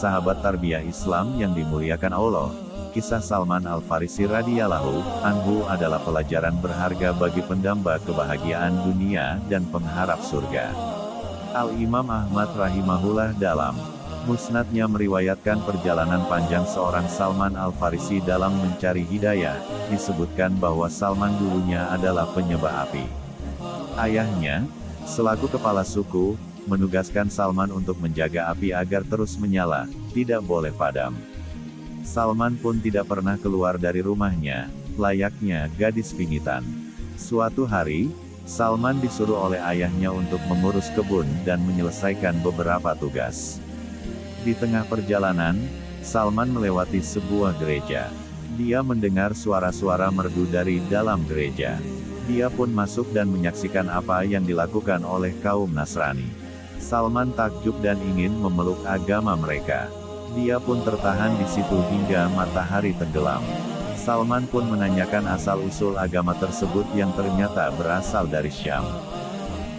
sahabat tarbiyah Islam yang dimuliakan Allah, kisah Salman Al-Farisi radhiyallahu anhu adalah pelajaran berharga bagi pendamba kebahagiaan dunia dan pengharap surga. Al-Imam Ahmad rahimahullah dalam Musnadnya meriwayatkan perjalanan panjang seorang Salman Al-Farisi dalam mencari hidayah. Disebutkan bahwa Salman dulunya adalah penyembah api. Ayahnya, selaku kepala suku, menugaskan Salman untuk menjaga api agar terus menyala, tidak boleh padam. Salman pun tidak pernah keluar dari rumahnya, layaknya gadis pingitan. Suatu hari, Salman disuruh oleh ayahnya untuk mengurus kebun dan menyelesaikan beberapa tugas. Di tengah perjalanan, Salman melewati sebuah gereja. Dia mendengar suara-suara merdu dari dalam gereja. Dia pun masuk dan menyaksikan apa yang dilakukan oleh kaum Nasrani. Salman takjub dan ingin memeluk agama mereka. Dia pun tertahan di situ hingga matahari tenggelam. Salman pun menanyakan asal-usul agama tersebut yang ternyata berasal dari Syam.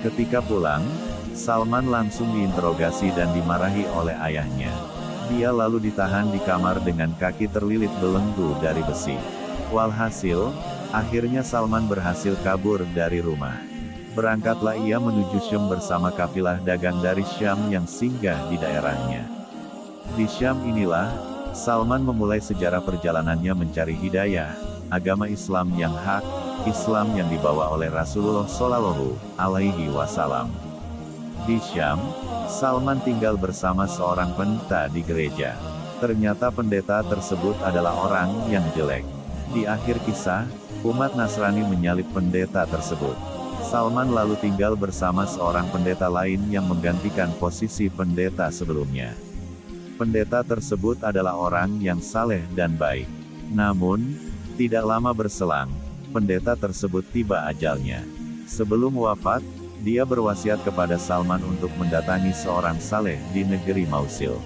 Ketika pulang, Salman langsung diinterogasi dan dimarahi oleh ayahnya. Dia lalu ditahan di kamar dengan kaki terlilit belenggu dari besi. Walhasil, akhirnya Salman berhasil kabur dari rumah. Berangkatlah ia menuju Syam bersama kafilah dagang dari Syam yang singgah di daerahnya. Di Syam inilah, Salman memulai sejarah perjalanannya mencari hidayah, agama Islam yang hak, Islam yang dibawa oleh Rasulullah Shallallahu Alaihi Wasallam. Di Syam, Salman tinggal bersama seorang pendeta di gereja. Ternyata pendeta tersebut adalah orang yang jelek. Di akhir kisah, umat Nasrani menyalib pendeta tersebut. Salman lalu tinggal bersama seorang pendeta lain yang menggantikan posisi pendeta sebelumnya. Pendeta tersebut adalah orang yang saleh dan baik. Namun, tidak lama berselang, pendeta tersebut tiba ajalnya. Sebelum wafat, dia berwasiat kepada Salman untuk mendatangi seorang saleh di negeri Mausil.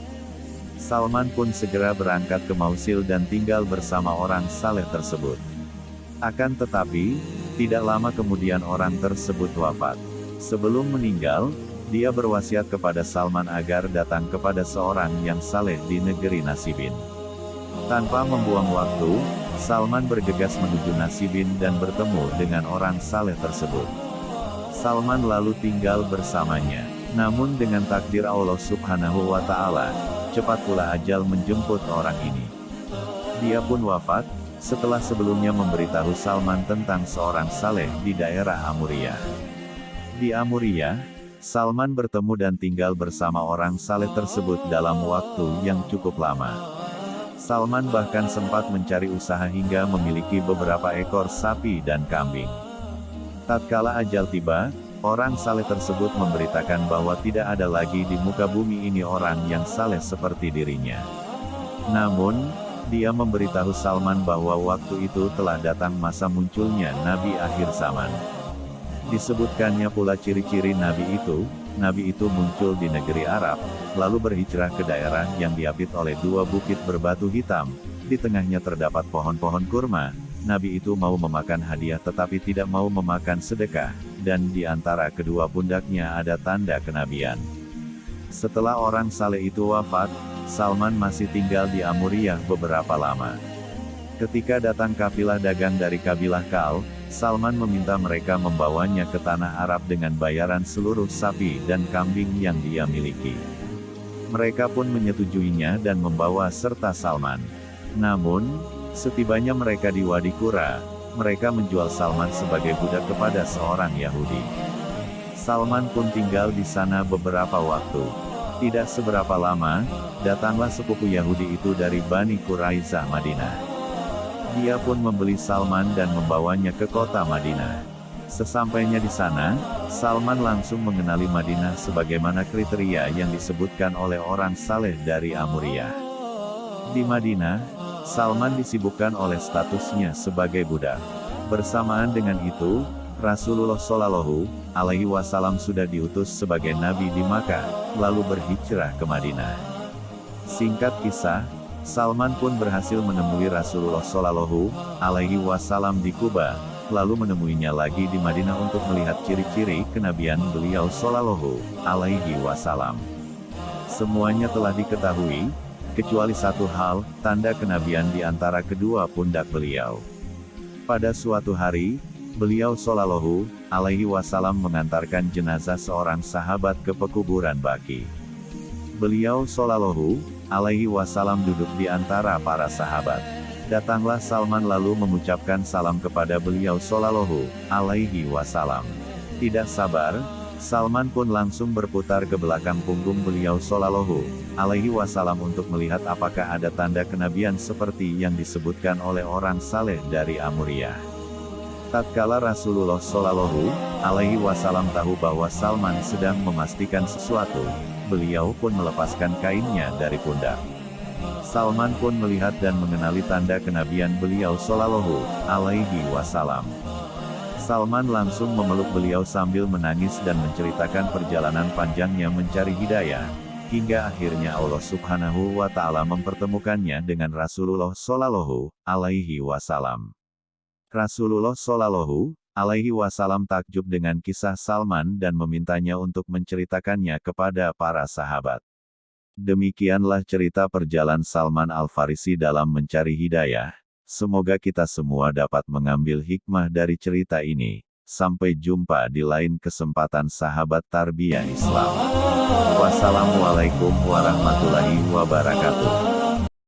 Salman pun segera berangkat ke Mausil dan tinggal bersama orang saleh tersebut. Akan tetapi, tidak lama kemudian orang tersebut wafat. Sebelum meninggal, dia berwasiat kepada Salman agar datang kepada seorang yang saleh di negeri Nasibin. Tanpa membuang waktu, Salman bergegas menuju Nasibin dan bertemu dengan orang saleh tersebut. Salman lalu tinggal bersamanya. Namun dengan takdir Allah Subhanahu wa Ta'ala, cepat pula ajal menjemput orang ini. Dia pun wafat, setelah sebelumnya memberitahu Salman tentang seorang saleh di daerah Amuria. Di Amuria, Salman bertemu dan tinggal bersama orang saleh tersebut dalam waktu yang cukup lama. Salman bahkan sempat mencari usaha hingga memiliki beberapa ekor sapi dan kambing. Tatkala ajal tiba, orang saleh tersebut memberitakan bahwa tidak ada lagi di muka bumi ini orang yang saleh seperti dirinya. Namun, dia memberitahu Salman bahwa waktu itu telah datang masa munculnya Nabi akhir zaman. Disebutkannya pula ciri-ciri Nabi itu muncul di negeri Arab, lalu berhijrah ke daerah yang diapit oleh dua bukit berbatu hitam, di tengahnya terdapat pohon-pohon kurma. Nabi itu mau memakan hadiah tetapi tidak mau memakan sedekah, dan di antara kedua pundaknya ada tanda kenabian. Setelah orang saleh itu wafat, Salman masih tinggal di Amuriyah beberapa lama. Ketika datang kafilah dagang dari kabilah Kal, Salman meminta mereka membawanya ke tanah Arab dengan bayaran seluruh sapi dan kambing yang dia miliki. Mereka pun menyetujuinya dan membawa serta Salman. Namun, setibanya mereka di Wadi Qura, mereka menjual Salman sebagai budak kepada seorang Yahudi. Salman pun tinggal di sana beberapa waktu. Tidak seberapa lama, datanglah sepupu Yahudi itu dari Bani Quraizah Madinah. Dia pun membeli Salman dan membawanya ke kota Madinah. Sesampainya di sana, Salman langsung mengenali Madinah sebagaimana kriteria yang disebutkan oleh orang saleh dari Amuriyah. Di Madinah, Salman disibukkan oleh statusnya sebagai budak. Bersamaan dengan itu, Rasulullah Shallallahu Alaihi Wasallam sudah diutus sebagai nabi di Makkah, lalu berhijrah ke Madinah. Singkat kisah, Salman pun berhasil menemui Rasulullah Shallallahu Alaihi Wasallam di Kuba, lalu menemuinya lagi di Madinah untuk melihat ciri-ciri kenabian beliau Shallallahu Alaihi Wasallam. Semuanya telah diketahui, kecuali satu hal, tanda kenabian di antara kedua pundak beliau. Pada suatu hari, beliau Shallallahu Alaihi Wasallam mengantarkan jenazah seorang sahabat ke pekuburan Baqi. Beliau Shallallahu Alaihi Wasallam duduk di antara para sahabat. Datanglah Salman lalu mengucapkan salam kepada beliau Shallallahu Alaihi Wasallam. Tidak sabar, Salman pun langsung berputar ke belakang punggung beliau Shallallahu Alaihi Wasallam untuk melihat apakah ada tanda kenabian seperti yang disebutkan oleh orang saleh dari Amuriah. Tatkala Rasulullah Shallallahu Alaihi Wasallam tahu bahwa Salman sedang memastikan sesuatu, beliau pun melepaskan kainnya dari pundak. Salman pun melihat dan mengenali tanda kenabian beliau Shallallahu Alaihi Wasallam. Salman langsung memeluk beliau sambil menangis dan menceritakan perjalanan panjangnya mencari hidayah, hingga akhirnya Allah Subhanahu wa Ta'ala mempertemukannya dengan Rasulullah Shallallahu Alaihi Wasallam. Rasulullah Shallallahu Alaihi Wasallam takjub dengan kisah Salman dan memintanya untuk menceritakannya kepada para sahabat. Demikianlah cerita perjalanan Salman Al-Farisi dalam mencari hidayah. Semoga kita semua dapat mengambil hikmah dari cerita ini. Sampai jumpa di lain kesempatan sahabat Tarbiyah Islam. Wassalamualaikum warahmatullahi wabarakatuh.